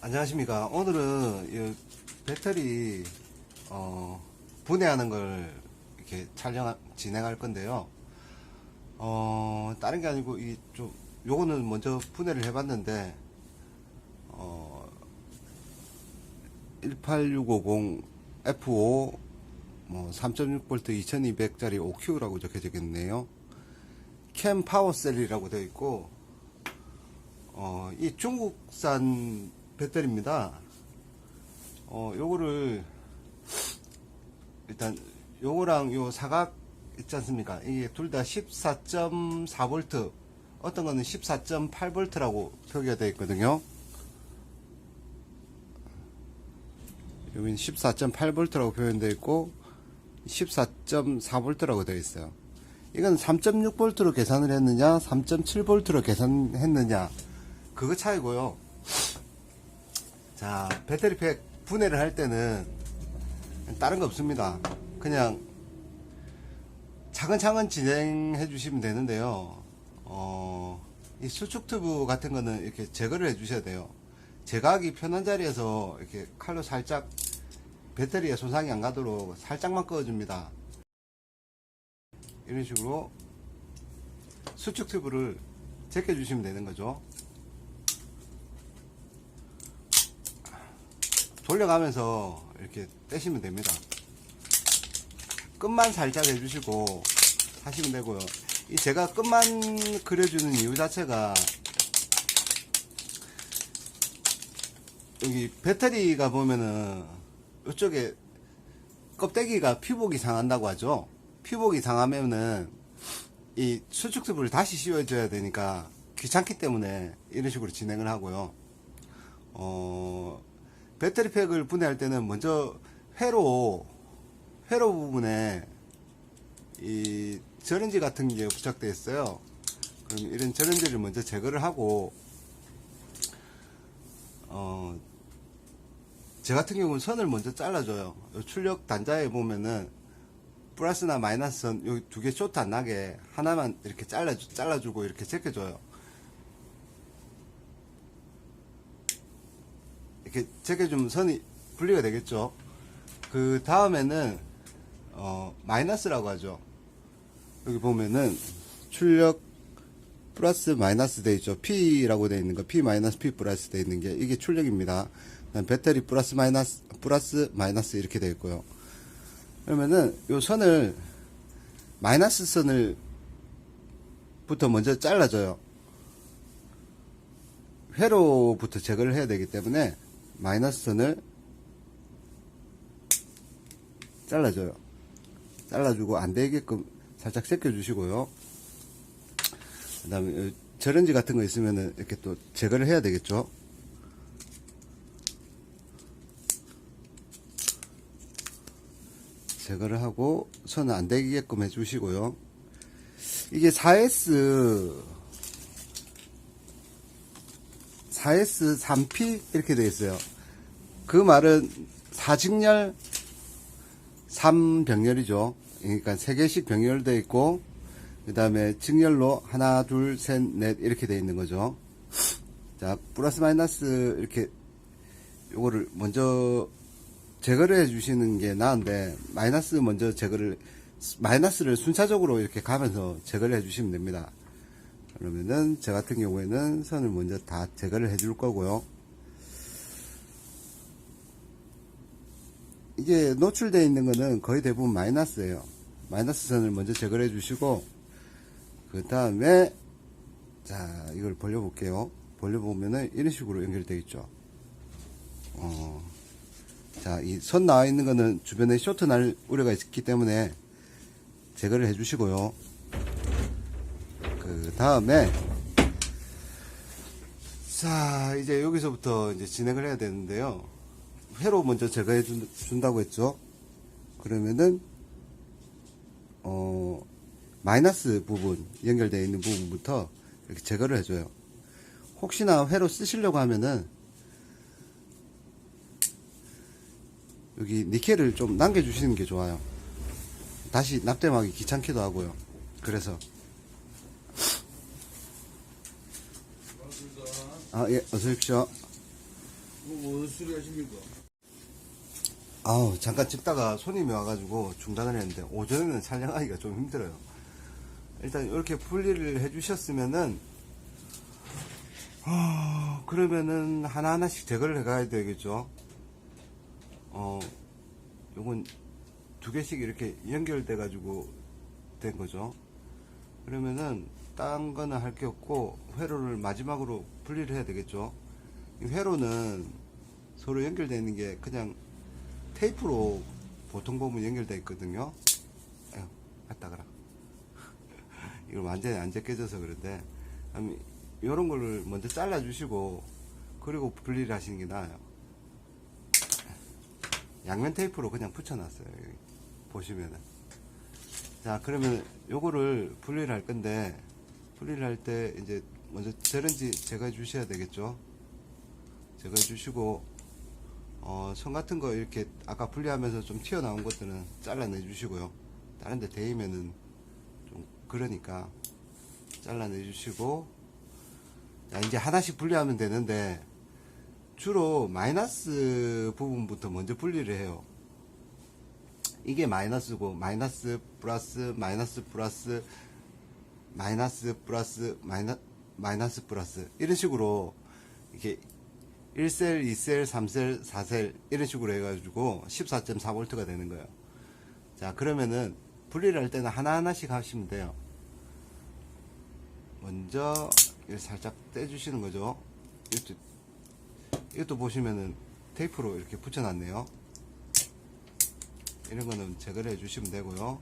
안녕하십니까. 오늘은 이 배터리 분해하는 걸 이렇게 진행할 건데요. 다른 게 아니고 요거는 먼저 분해를 해봤는데 18650 F5 3.6V 2200짜리 5Q라고 적혀져 있네요. 캠 파워셀이라고 되어 있고 이 중국산 배터리입니다. 요거를 일단 요거랑 요 사각 있지 않습니까? 이게 둘 다 14.4V, 어떤 거는 14.8V라고 표기가 되어 있거든요. 여기는 14.8V라고 표현되어 있고 14.4V라고 되어 있어요. 이건 3.6V로 계산을 했느냐 3.7V로 계산했느냐 그거 차이고요. 자, 배터리팩 분해를 할 때는 다른 거 없습니다. 그냥 차근차근 진행해 주시면 되는데요. 이 수축 튜브 같은 거는 이렇게 제거를 해 주셔야 돼요. 제거하기 편한 자리에서 이렇게 칼로 살짝 배터리에 손상이 안 가도록 살짝만 꺼 줍니다. 이런 식으로 수축 튜브를 제껴 주시면 되는 거죠. 돌려가면서 이렇게 떼시면 됩니다. 끝만 살짝 해주시고 하시면 되고요. 제가 끝만 그려주는 이유 자체가 여기 배터리가 보면은 이쪽에 껍데기가 피복이 상한다고 하죠. 피복이 상하면은 이 수축 튜브를 다시 씌워줘야 되니까 귀찮기 때문에 이런 식으로 진행을 하고요. 배터리팩을 분해할 때는 먼저 회로 부분에 이 절연지 같은 게 부착되어 있어요. 그럼 이런 절연지를 먼저 제거를 하고 제 같은 경우는 선을 먼저 잘라줘요. 출력 단자에 보면은 플러스나 마이너스 선 여기 두 개 쇼트 안 나게 하나만 이렇게 잘라주고 이렇게 제껴줘요. 이렇게 제껴주면 선이 분리가 되겠죠. 그 다음에는 마이너스라고 하죠. 여기 보면은 출력 플러스 마이너스 되어 있죠. P라고 되어 있는 거, P 마이너스 P 플러스 되어 있는 게 이게 출력입니다. 배터리 플러스 마이너스 이렇게 되어 있고요. 그러면은 요 선을 마이너스 선을 부터 먼저 잘라줘요. 회로부터 제거를 해야 되기 때문에 마이너스 선을 잘라줘요. 잘라주고 안 되게끔 살짝 제껴 주시고요. 그 다음에 절연지 같은 거 있으면은 이렇게 또 제거를 해야 되겠죠. 제거를 하고 선을 안 되게끔 해 주시고요. 이게 4S 3P 이렇게 되어 있어요. 그 말은 4직렬 3병렬이죠. 그러니까 3개씩 병렬되어 있고 그 다음에 직렬로 하나 둘 셋 넷 이렇게 되어 있는 거죠. 자, 플러스 마이너스 이렇게 요거를 먼저 제거를 해 주시는 게 나은데 마이너스 먼저 마이너스를 순차적으로 이렇게 가면서 제거를 해 주시면 됩니다. 그러면은 저 같은 경우에는 선을 먼저 다 제거를 해 줄 거고요. 이게 노출되어 있는 거는 거의 대부분 마이너스예요. 마이너스 선을 먼저 제거를 해 주시고 그 다음에 자, 이걸 벌려볼게요. 벌려보면은 이런 식으로 연결되어 있죠. 자, 이 선 나와 있는 거는 주변에 쇼트 날 우려가 있기 때문에 제거를 해 주시고요. 그 다음에 자, 이제 여기서부터 이제 진행을 해야 되는데요. 회로 먼저 제거해 준다고 했죠. 그러면은 마이너스 부분 연결되어 있는 부분부터 이렇게 제거를 해줘요. 혹시나 회로 쓰시려고 하면은 여기 니켈을 좀 남겨주시는 게 좋아요. 다시 납땜하기 귀찮기도 하고요. 그래서 예, 어서 오십시오. 뭔 소리 하십니까? 아우, 잠깐 찍다가 손님이 와가지고 중단을 했는데, 오전에는 촬영하기가 좀 힘들어요. 일단 이렇게 분리를 해주셨으면은, 그러면은 하나하나씩 제거를 해가야 되겠죠. 요건 두 개씩 이렇게 연결돼가지고 된 거죠. 그러면은, 딴 거는 할 게 없고, 회로를 마지막으로 분리를 해야 되겠죠. 이 회로는 서로 연결되어 있는 게 그냥 테이프로 보통 보면 연결되어 있거든요. 에휴, 아따가라. 이걸 완전히 안 제껴져서 그런데, 요런 거를 먼저 잘라 주시고, 그리고 분리를 하시는 게 나아요. 양면 테이프로 그냥 붙여놨어요. 여기 보시면은. 자, 그러면 요거를 분리를 할 건데, 분리를 할 때 이제 먼저 저런지 제거해 주셔야 되겠죠. 제거해 주시고, 선 같은 거 이렇게 아까 분리하면서 좀 튀어나온 것들은 잘라내 주시고요. 다른 데 데이면은 좀 그러니까 잘라내 주시고, 자, 이제 하나씩 분리하면 되는데, 주로 마이너스 부분부터 먼저 분리를 해요. 이게 마이너스고, 마이너스 플러스 마이너스 플러스 마이너스 플러스 마이너스 플러스 이런 식으로 이렇게 1셀, 2셀, 3셀, 4셀 이런 식으로 해가지고 14.4V가 되는 거예요. 자, 그러면은 분리를 할 때는 하나하나씩 하시면 돼요. 먼저 이렇게 살짝 떼주시는 거죠. 이것도 보시면은 테이프로 이렇게 붙여놨네요. 이런 거는 제거를 해주시면 되고요.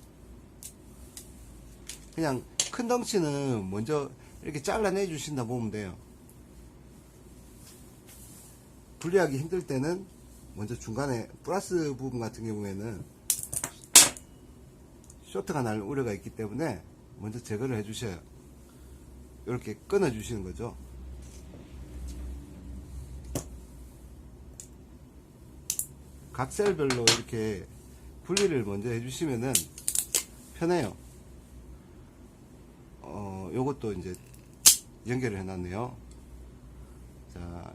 그냥 큰 덩치는 먼저 이렇게 잘라내 주신다 보면 돼요. 분리하기 힘들 때는 먼저 중간에 플러스 부분 같은 경우에는 쇼트가 날 우려가 있기 때문에 먼저 제거를 해 주셔요. 이렇게 끊어 주시는 거죠. 각 셀별로 이렇게 분리를 먼저 해 주시면은 편해요. 요것도 이제 연결을 해 놨네요. 자,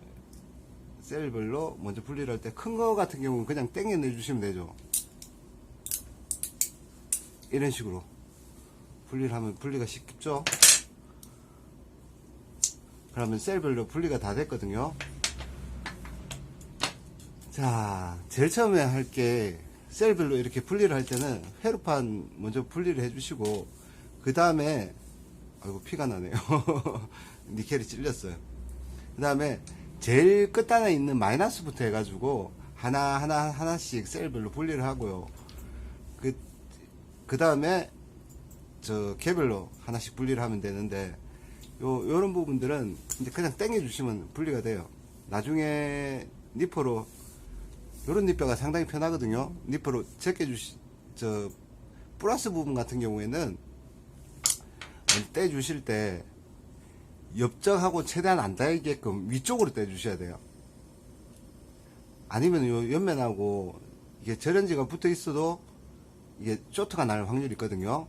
셀별로 먼저 분리를 할 때 큰 거 같은 경우는 그냥 땡겨내 주시면 되죠. 이런 식으로 분리를 하면 분리가 쉽죠. 그러면 셀별로 분리가 다 됐거든요. 자, 제일 처음에 할 게 셀별로 이렇게 분리를 할 때는 회로판 먼저 분리를 해 주시고, 그 다음에 아이고 피가 나네요. 니켈이 찔렸어요. 그 다음에 제일 끝단에 있는 마이너스부터 해가지고 하나씩 셀별로 분리를 하고요. 그 다음에 저 개별로 하나씩 분리를 하면 되는데, 요런 부분들은 이제 그냥 땡겨 주시면 분리가 돼요. 나중에 니퍼로, 요런 니퍼가 상당히 편하거든요. 니퍼로 저 플러스 부분 같은 경우에는 떼 주실 때 옆쪽하고 최대한 안 닿게끔 위쪽으로 떼 주셔야 돼요. 아니면 요 옆면하고 이게 절연지가 붙어 있어도 이게 쇼트가 날 확률이 있거든요.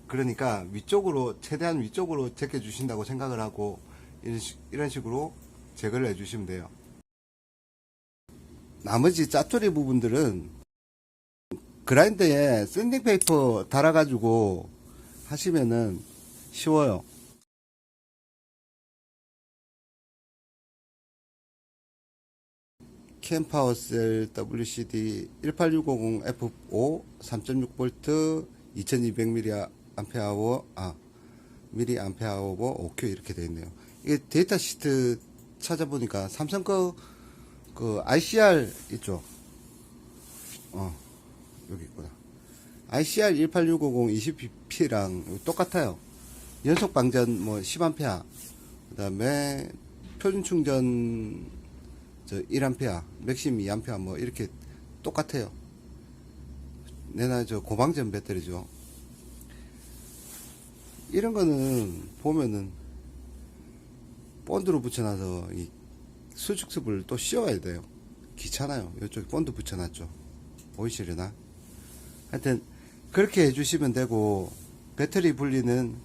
그러니까 위쪽으로, 최대한 위쪽으로 제껴 주신다고 생각을 하고 이런 식으로 제거를 해 주시면 돼요. 나머지 짜투리 부분들은 그라인더에 샌딩 페이퍼 달아가지고 하시면은 쉬워요. 캠파워셀 WCD 18650F5 3.6V 2200mAh OQ 이렇게 되어 있네요. 이게 데이터 시트 찾아보니까 삼성 그 ICR 있죠. 여기 있구나. ICR 18650 20pp랑 똑같아요. 연속 방전 뭐 10A, 그 다음에 표준 충전 1A, 맥심 2A 뭐 이렇게 똑같아요. 내나 저 고방전 배터리죠. 이런 거는 보면은 본드로 붙여놔서 이 수축습을 또 씌워야 돼요. 귀찮아요. 이쪽에 본드 붙여놨죠. 보이시려나? 하여튼 그렇게 해주시면 되고, 배터리 분리는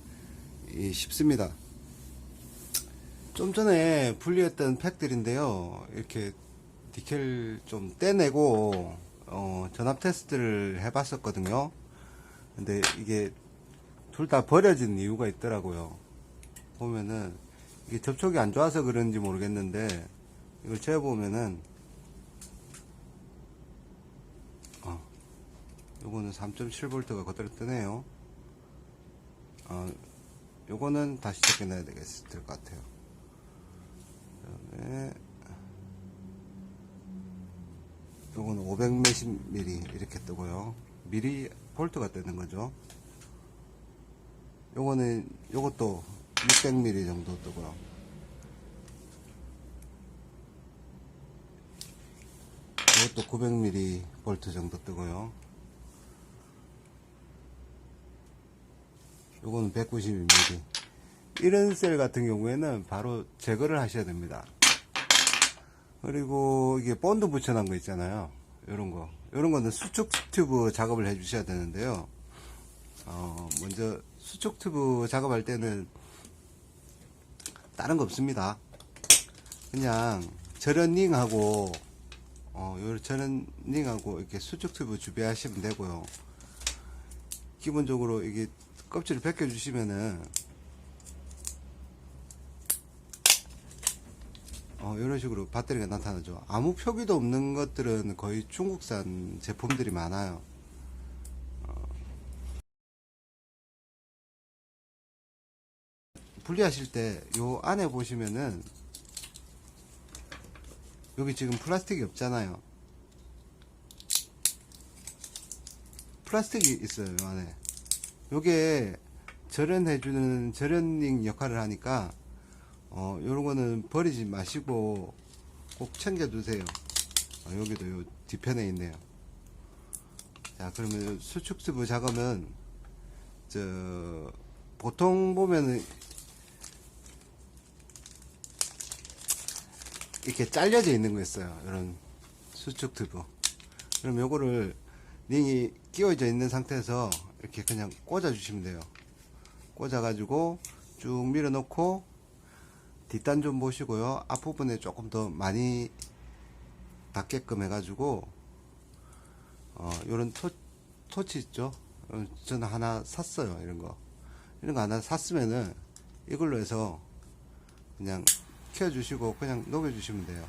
쉽습니다. 좀 전에 분리했던 팩들인데요. 이렇게 디켈 좀 떼내고 전압 테스트를 해봤었거든요. 근데 이게 둘 다 버려진 이유가 있더라고요. 보면은 이게 접촉이 안 좋아서 그런지 모르겠는데 이걸 재보면은 요거는 3.7V가 그대로 뜨네요. 요거는 다시 제껴놔야 될 것 같아요. 그다음에 요거는 500 몇십 미리 이렇게 뜨고요. 미리 볼트가 뜨는 거죠. 요거는 요것도 600mm 정도 뜨고요. 이것도 900mm 볼트 정도 뜨고요. 요거는 192mm. 이런 셀 같은 경우에는 바로 제거를 하셔야 됩니다. 그리고 이게 본드 붙여놓은 거 있잖아요. 요런 거는 수축 튜브 작업을 해 주셔야 되는데요. 먼저 수축 튜브 작업할 때는 다른 거 없습니다. 그냥 절연링하고 요 절연링하고 이렇게 수축 튜브 준비하시면 되고요. 기본적으로 이게 껍질을 벗겨 주시면은 이런 식으로 배터리가 나타나죠. 아무 표기도 없는 것들은 거의 중국산 제품들이 많아요. 분리하실 때 요 안에 보시면은 여기 지금 플라스틱이 없잖아요. 플라스틱이 있어요. 요 안에 요게 절연해주는 절연링 역할을 하니까 요런 거는 버리지 마시고 꼭 챙겨 두세요. 여기도 요 뒤편에 있네요. 자, 그러면 수축 튜브 작업은 보통 보면은 이렇게 잘려져 있는 거 있어요. 이런 수축 튜브. 그럼 요거를 링이 끼워져 있는 상태에서 이렇게 그냥 꽂아 주시면 돼요. 꽂아 가지고 쭉 밀어 놓고 뒷단 좀 보시고요. 앞부분에 조금 더 많이 닿게끔 해 가지고 요런 토치 있죠. 저는 하나 샀어요. 이런 거 하나 샀으면은 이걸로 해서 그냥 켜주시고 그냥 녹여주시면 돼요.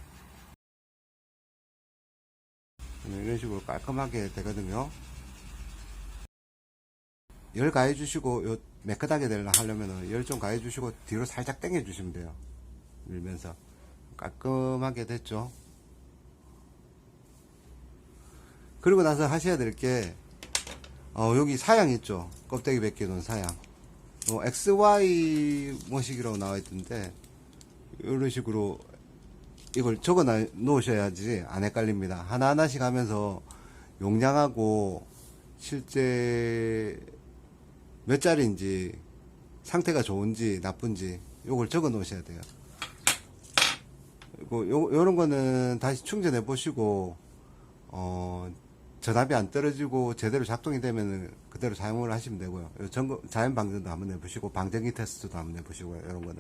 이런 식으로 깔끔하게 되거든요. 열 가해 주시고 요 매끈하게 하려면 열 좀 가해 주시고 뒤로 살짝 당겨 주시면 돼요. 밀면서 깔끔하게 됐죠. 그리고 나서 하셔야 될 게 여기 사양 있죠. 껍데기 벗겨 놓은 사양. XY 모식이라고 나와 있던데 이런 식으로 이걸 적어 놓으셔야지 안 헷갈립니다. 하나하나씩 하면서 용량하고 실제 몇 짜리인지 상태가 좋은지 나쁜지 요걸 적어 놓으셔야 돼요. 요런 거는 다시 충전해 보시고 전압이 안 떨어지고 제대로 작동이 되면 그대로 사용을 하시면 되고요. 자연 방전도 한번 해보시고 방전기 테스트도 한번 해보시고요. 이런 거는